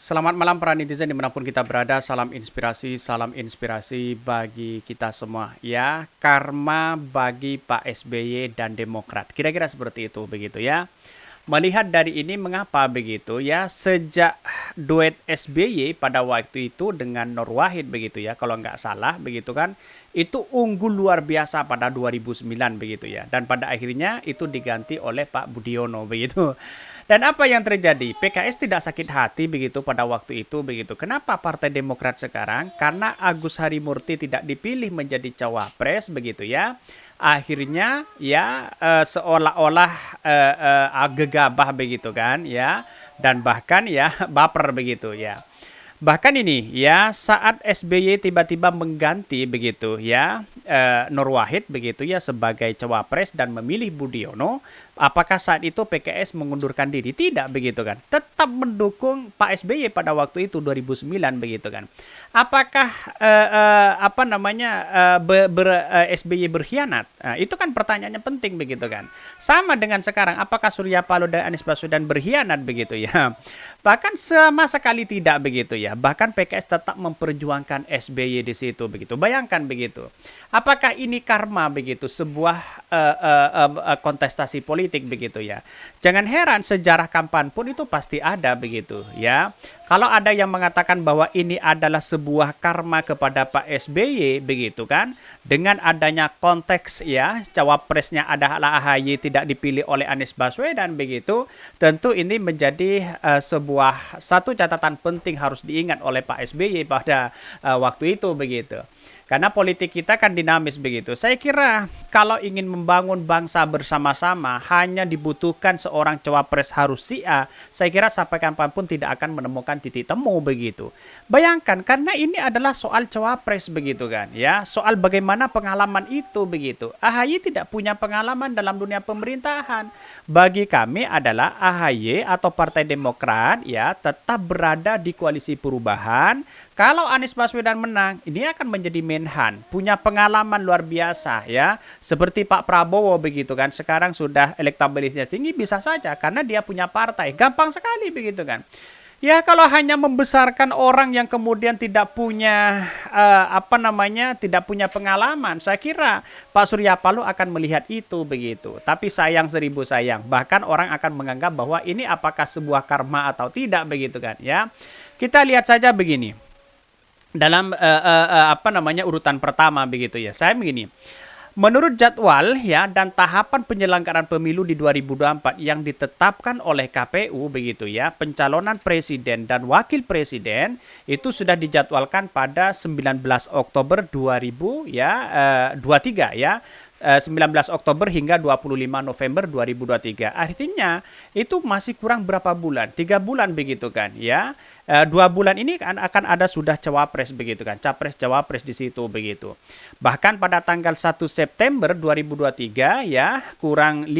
Selamat malam para netizen dimanapun kita berada, salam inspirasi bagi kita semua. Ya, karma bagi Pak SBY dan Demokrat. Kira-kira seperti itu begitu ya. Melihat dari ini mengapa begitu ya, sejak duet SBY pada waktu itu dengan Nur Wahid begitu ya, kalau nggak salah begitu kan, itu unggul luar biasa pada 2009 begitu ya. Dan pada akhirnya itu diganti oleh Pak Budiono begitu. Dan apa yang terjadi? PKS tidak sakit hati begitu pada waktu itu begitu. Kenapa Partai Demokrat sekarang? Karena Agus Harimurti tidak dipilih menjadi cawapres begitu ya. Akhirnya ya seolah-olah gegabah begitu kan ya, dan bahkan ya baper begitu ya. Bahkan ini ya saat SBY tiba-tiba mengganti begitu ya Nur Wahid begitu ya sebagai cawapres dan memilih Budiono, apakah saat itu PKS mengundurkan diri? Tidak begitu kan. Tetap mendukung Pak SBY pada waktu itu 2009 begitu kan. Apakah SBY berkhianat? Nah, itu kan pertanyaannya penting begitu kan. Sama dengan sekarang, apakah Surya Paloh dan Anies Baswedan berkhianat begitu ya? Bahkan sama sekali tidak begitu ya. Bahkan PKS tetap memperjuangkan SBY di situ begitu. Bayangkan begitu. Apakah ini karma begitu, sebuah kontestasi politik begitu ya. Jangan heran sejarah kapan pun itu pasti ada begitu ya. Kalau ada yang mengatakan bahwa ini adalah sebuah karma kepada Pak SBY begitu kan, dengan adanya konteks ya cawapresnya adalah AHY tidak dipilih oleh Anies Baswedan begitu, tentu ini menjadi sebuah satu catatan penting harus diingat oleh Pak SBY pada waktu itu begitu. Karena politik kita kan dinamis begitu. Saya kira kalau ingin membangun bangsa bersama-sama hanya dibutuhkan seorang cawapres harus si A. Saya kira sampai kapanpun tidak akan menemukan titik temu begitu. Bayangkan karena ini adalah soal cawapres begitu kan ya. Soal bagaimana pengalaman itu begitu. AHY tidak punya pengalaman dalam dunia pemerintahan. Bagi kami adalah AHY atau Partai Demokrat ya tetap berada di koalisi perubahan. Kalau Anies Baswedan menang, ini akan menjadi menhan, punya pengalaman luar biasa ya. Seperti Pak Prabowo begitu kan, sekarang sudah elektabilitasnya tinggi bisa saja karena dia punya partai. Gampang sekali begitu kan. Ya kalau hanya membesarkan orang yang kemudian tidak punya tidak punya pengalaman, saya kira Pak Surya Paloh akan melihat itu begitu. Tapi sayang seribu sayang, bahkan orang akan menganggap bahwa ini apakah sebuah karma atau tidak begitu kan ya. Kita lihat saja begini. Dalam urutan pertama begitu ya. Saya begini. Menurut jadwal ya dan tahapan penyelenggaraan pemilu di 2024 yang ditetapkan oleh KPU begitu ya, pencalonan presiden dan wakil presiden itu sudah dijadwalkan pada 19 Oktober 2023 ya. 19 Oktober hingga 25 November 2023. Artinya itu masih kurang berapa bulan? 3 bulan begitu kan ya. 2 bulan ini akan ada sudah cawapres begitu kan. Capres cawapres di situ begitu. Bahkan pada tanggal 1 September 2023 ya, kurang 55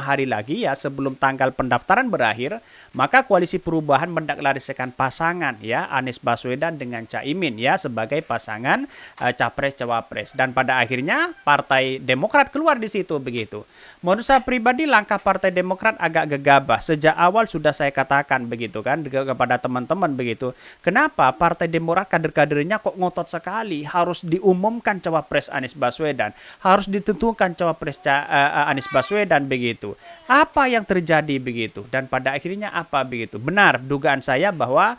hari lagi ya sebelum tanggal pendaftaran berakhir, maka Koalisi Perubahan mendeklarasikan pasangan ya Anies Baswedan dengan Caimin ya sebagai pasangan capres cawapres, dan pada akhirnya Partai Demokrat keluar di situ begitu. Menurut saya pribadi langkah Partai Demokrat agak gegabah. Sejak awal sudah saya katakan begitu kan kepada teman-teman begitu. Kenapa Partai Demokrat kader-kadernya kok ngotot sekali harus diumumkan cawapres Anies Baswedan, harus ditentukan cawapres Anies Baswedan begitu. Apa yang terjadi begitu? Dan pada akhirnya apa begitu? Benar dugaan saya bahwa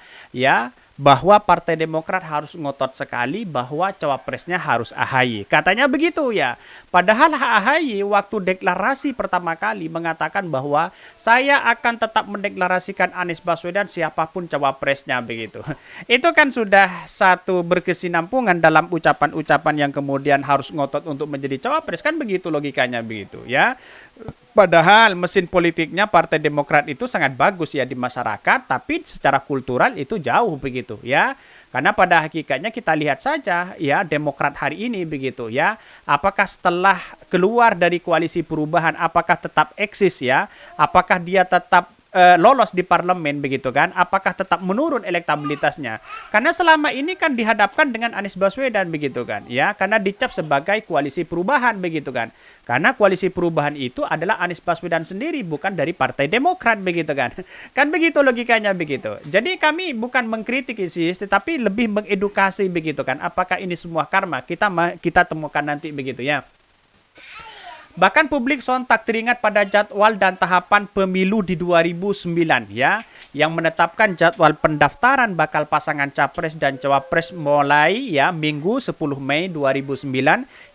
Partai Demokrat harus ngotot sekali bahwa cawapresnya harus AHY. Katanya begitu ya. Padahal AHY waktu deklarasi pertama kali mengatakan bahwa saya akan tetap mendeklarasikan Anies Baswedan siapapun cawapresnya begitu. Itu kan sudah satu berkesinambungan dalam ucapan-ucapan yang kemudian harus ngotot untuk menjadi cawapres, kan begitu logikanya begitu ya. Padahal mesin politiknya Partai Demokrat itu sangat bagus ya di masyarakat, tapi secara kultural itu jauh begitu ya. Karena pada hakikatnya kita lihat saja ya Demokrat hari ini begitu ya. Apakah setelah keluar dari koalisi perubahan apakah tetap eksis ya? Apakah dia tetap lolos di parlemen begitu kan, apakah tetap menurun elektabilitasnya? Karena selama ini kan dihadapkan dengan Anies Baswedan begitu kan, ya, karena dicap sebagai koalisi perubahan begitu kan. Karena koalisi perubahan itu adalah Anies Baswedan sendiri, bukan dari Partai Demokrat begitu kan. Kan begitu logikanya begitu. Jadi kami bukan mengkritik sih, tetapi lebih mengedukasi begitu kan. Apakah ini semua karma? Kita temukan nanti begitu ya. Bahkan publik sontak teringat pada jadwal dan tahapan pemilu di 2009 ya, yang menetapkan jadwal pendaftaran bakal pasangan capres dan cawapres mulai ya Minggu 10 Mei 2009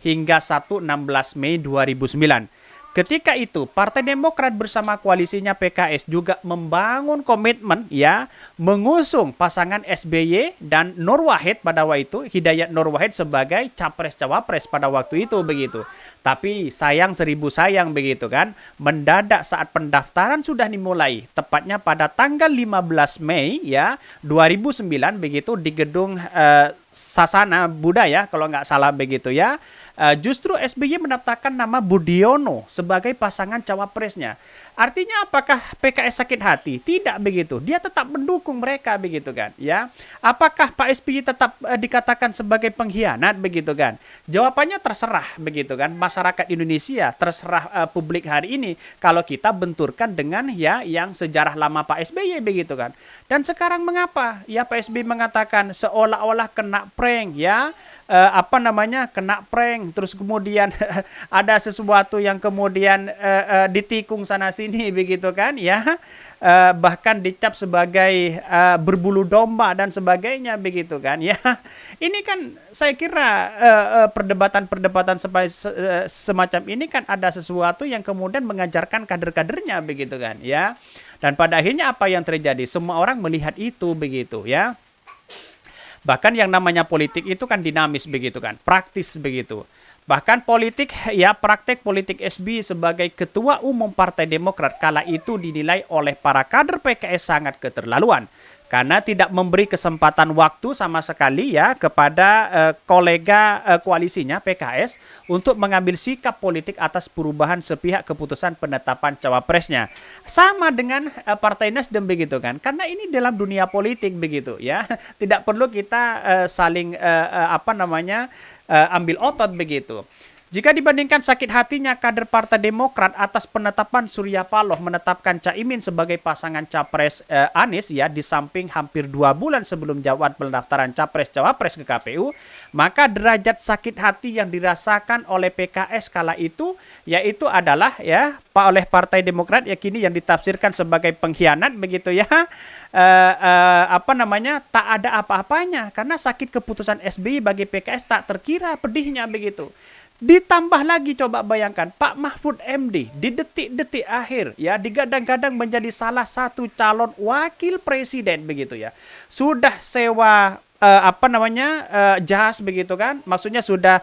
hingga Sabtu 16 Mei 2009. Ketika itu, Partai Demokrat bersama koalisinya PKS juga membangun komitmen ya, mengusung pasangan SBY dan Nur Wahid pada waktu itu, Hidayat Nur Wahid sebagai capres-cawapres pada waktu itu begitu. Tapi sayang seribu sayang begitu kan, mendadak saat pendaftaran sudah dimulai, tepatnya pada tanggal 15 Mei ya 2009 begitu di gedung Sasana Budaya kalau nggak salah begitu ya. Justru SBY mendaftarkan nama Budiono sebagai pasangan cawapresnya. Artinya apakah PKS sakit hati? Tidak begitu. Dia tetap mendukung mereka begitu kan, ya. Apakah Pak SBY tetap dikatakan sebagai pengkhianat begitu kan? Jawabannya terserah begitu kan. Masyarakat Indonesia terserah publik hari ini kalau kita benturkan dengan ya yang sejarah lama Pak SBY begitu kan. Dan sekarang mengapa? Ya Pak SBY mengatakan seolah-olah kena prank ya. Kena prank, terus kemudian ada sesuatu yang kemudian ditikung sana sini begitu kan ya, bahkan dicap sebagai berbulu domba dan sebagainya begitu kan ya. Ini kan saya kira perdebatan semacam ini kan ada sesuatu yang kemudian mengajarkan kader-kadernya begitu kan ya, dan pada akhirnya apa yang terjadi, semua orang melihat itu begitu ya. Bahkan yang namanya politik itu kan dinamis begitu kan, praktis begitu. Bahkan praktek politik SBY sebagai ketua umum Partai Demokrat kala itu dinilai oleh para kader PKS sangat keterlaluan. Karena tidak memberi kesempatan waktu sama sekali ya kepada kolega koalisinya PKS untuk mengambil sikap politik atas perubahan sepihak keputusan penetapan cawapresnya. Sama dengan Partai Nasdem begitu kan. Karena ini dalam dunia politik begitu ya. Tidak perlu kita saling ambil otot begitu. Jika dibandingkan sakit hatinya kader Partai Demokrat atas penetapan Surya Paloh menetapkan Caimin sebagai pasangan capres Anies ya di samping hampir 2 bulan sebelum jadwal pendaftaran capres-cawapres ke KPU, maka derajat sakit hati yang dirasakan oleh PKS kala itu yaitu adalah ya oleh Partai Demokrat yakini yang ditafsirkan sebagai pengkhianat begitu ya. Tak ada apa-apanya karena sakit keputusan SBY bagi PKS tak terkira pedihnya begitu. Ditambah lagi coba bayangkan Pak Mahfud MD di detik-detik akhir ya digadang-gadang menjadi salah satu calon wakil presiden begitu ya. Sudah sewa jas begitu kan? Maksudnya sudah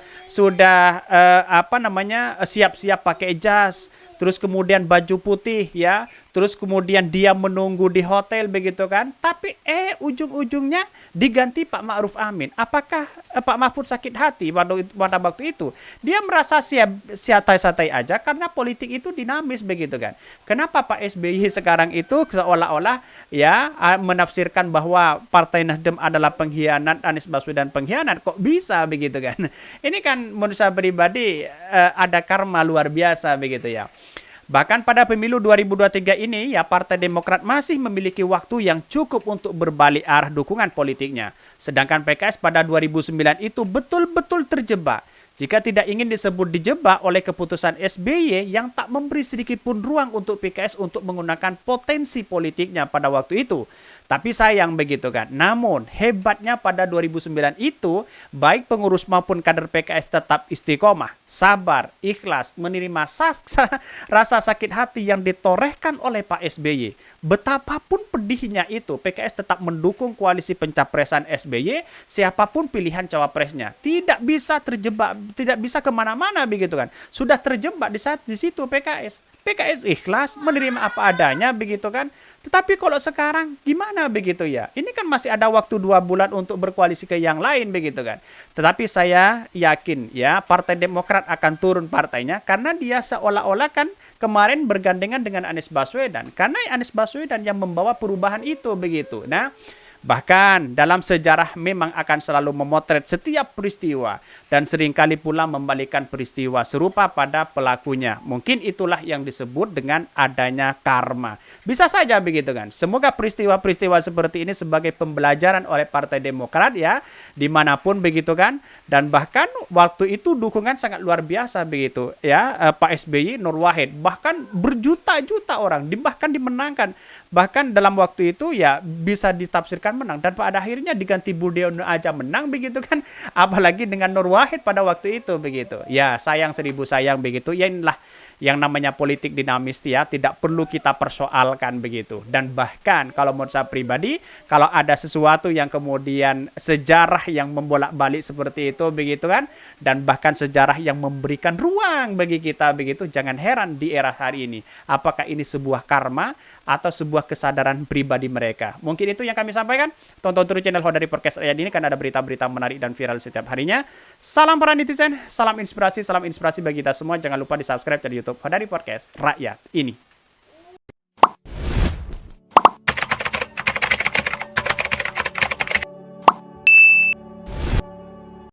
siap-siap pakai jas, terus kemudian baju putih ya, terus kemudian dia menunggu di hotel begitu kan. Tapi ujung-ujungnya diganti Pak Ma'ruf Amin. Apakah Pak Mahfud sakit hati pada waktu itu? Dia merasa santai-santai aja karena politik itu dinamis begitu kan. Kenapa Pak SBY sekarang itu seolah-olah ya menafsirkan bahwa Partai Nasdem adalah pengkhianat, Anies Baswedan pengkhianat? Kok bisa begitu kan? Ini kan menurut saya pribadi ada karma luar biasa begitu ya. Bahkan pada pemilu 2023 ini ya Partai Demokrat masih memiliki waktu yang cukup untuk berbalik arah dukungan politiknya. Sedangkan PKS pada 2009 itu betul-betul terjebak. Jika tidak ingin disebut dijebak oleh keputusan SBY yang tak memberi sedikit pun ruang untuk PKS untuk menggunakan potensi politiknya pada waktu itu. Tapi sayang begitu kan. Namun hebatnya pada 2009 itu baik pengurus maupun kader PKS tetap istiqomah, sabar, ikhlas, menerima rasa sakit hati yang ditorehkan oleh Pak SBY. Betapapun pedihnya itu, PKS tetap mendukung koalisi pencapresan SBY siapapun pilihan cawapresnya. Tidak bisa terjebak, tidak bisa kemana-mana begitu kan. Sudah terjebak di situ PKS. PKS ikhlas menerima apa adanya begitu kan. Tetapi kalau sekarang gimana begitu ya? Ini kan masih ada waktu 2 bulan untuk berkoalisi ke yang lain begitu kan. Tetapi saya yakin ya Partai Demokrat akan turun partainya karena dia seolah-olah kan kemarin bergandengan dengan Anies Baswedan, karena Anies Baswedan yang membawa perubahan itu begitu. Nah, bahkan dalam sejarah memang akan selalu memotret setiap peristiwa dan seringkali pula membalikan peristiwa serupa pada pelakunya. Mungkin itulah yang disebut dengan adanya karma. Bisa saja begitu kan. Semoga peristiwa-peristiwa seperti ini sebagai pembelajaran oleh Partai Demokrat ya, dimanapun begitu kan. Dan bahkan waktu itu dukungan sangat luar biasa begitu ya, Pak SBY, Nur Wahid. Bahkan berjuta-juta orang, bahkan dimenangkan. Bahkan dalam waktu itu ya bisa ditafsirkan menang, dan pada akhirnya diganti Budiono aja menang begitu kan, apalagi dengan Nur Wahid pada waktu itu begitu ya. Sayang seribu sayang begitu ya. Inilah yang namanya politik dinamis ya, tidak perlu kita persoalkan begitu. Dan bahkan kalau menurut saya pribadi, kalau ada sesuatu yang kemudian sejarah yang membolak-balik seperti itu begitu kan, dan bahkan sejarah yang memberikan ruang bagi kita begitu, jangan heran di era hari ini apakah ini sebuah karma atau sebuah kesadaran pribadi mereka. Mungkin itu yang kami sampaikan. Tonton terus channel Hodari Podcast Rakyat ini, karena ada berita-berita menarik dan viral setiap harinya. Salam para netizen, salam inspirasi bagi kita semua. Jangan lupa di subscribe channel YouTube Hodari Podcast Rakyat ini.